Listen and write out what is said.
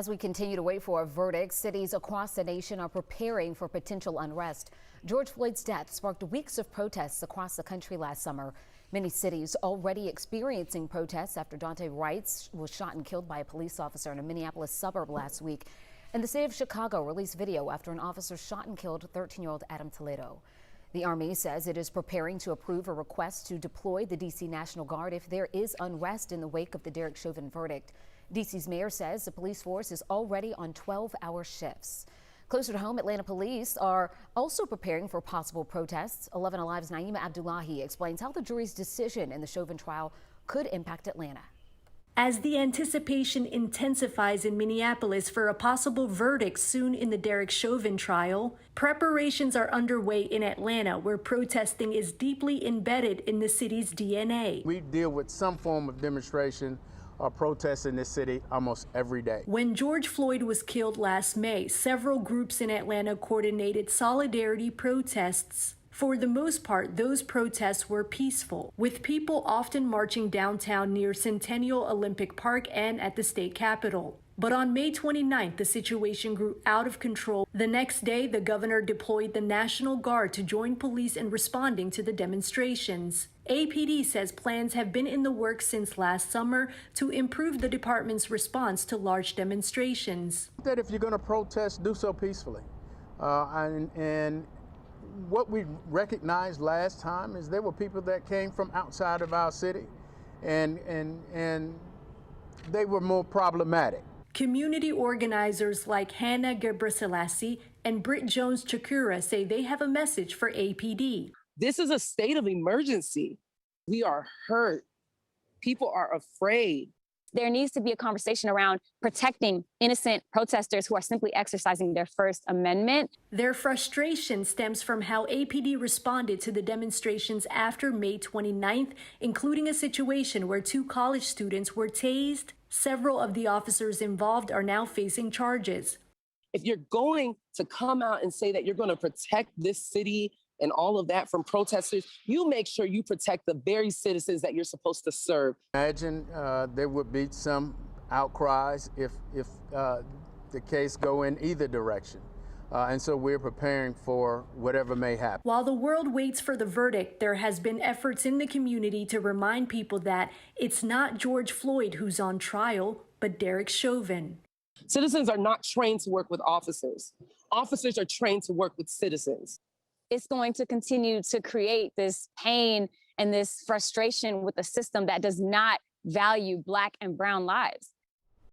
As we continue to wait for a verdict, cities across the nation are preparing for potential unrest. George Floyd's death sparked weeks of protests across the country last summer. Many cities already experiencing protests after Daunte Wright was shot and killed by a police officer in a Minneapolis suburb last week. And the city of Chicago released video after an officer shot and killed 13-year-old Adam Toledo. The Army says it is preparing to approve a request to deploy the D.C. National Guard if there is unrest in the wake of the Derek Chauvin verdict. D.C.'s mayor says the police force is already on 12-hour shifts. Closer to home, Atlanta police are also preparing for possible protests. 11 Alive's Naima Abdullahi explains how the jury's decision in the Chauvin trial could impact Atlanta. As the anticipation intensifies in Minneapolis for a possible verdict soon in the Derek Chauvin trial, preparations are underway in Atlanta, where protesting is deeply embedded in the city's DNA. We deal with some form of demonstration or protest in this city almost every day. When George Floyd was killed last May, several groups in Atlanta coordinated solidarity protests. For the most part, those protests were peaceful, with people often marching downtown near Centennial Olympic Park and at the state capitol. But on May 29th, the situation grew out of control. The next day, the governor deployed the National Guard to join police in responding to the demonstrations. APD says plans have been in the works since last summer to improve the department's response to large demonstrations. That if you're going to protest, do so peacefully. And what we recognized last time is there were people that came from outside of our city, and they were more problematic. Community organizers like Hannah Gebrselassie and Britt Jones-Chakura say they have a message for APD. This is a state of emergency. We are hurt. People are afraid. There needs to be a conversation around protecting innocent protesters who are simply exercising their First Amendment. Their frustration stems from how APD responded to the demonstrations after May 29th, including a situation where 2 college students were tased. Several of the officers involved are now facing charges. If you're going to come out and say that you're going to protect this city and all of that from protesters, you make sure you protect the very citizens that you're supposed to serve. Imagine there would be some outcries if the case go in either direction. And so we're preparing for whatever may happen. While the world waits for the verdict, there has been efforts in the community to remind people that it's not George Floyd who's on trial, but Derek Chauvin. Citizens are not trained to work with officers. Officers are trained to work with citizens. It's going to continue to create this pain and this frustration with a system that does not value Black and brown lives.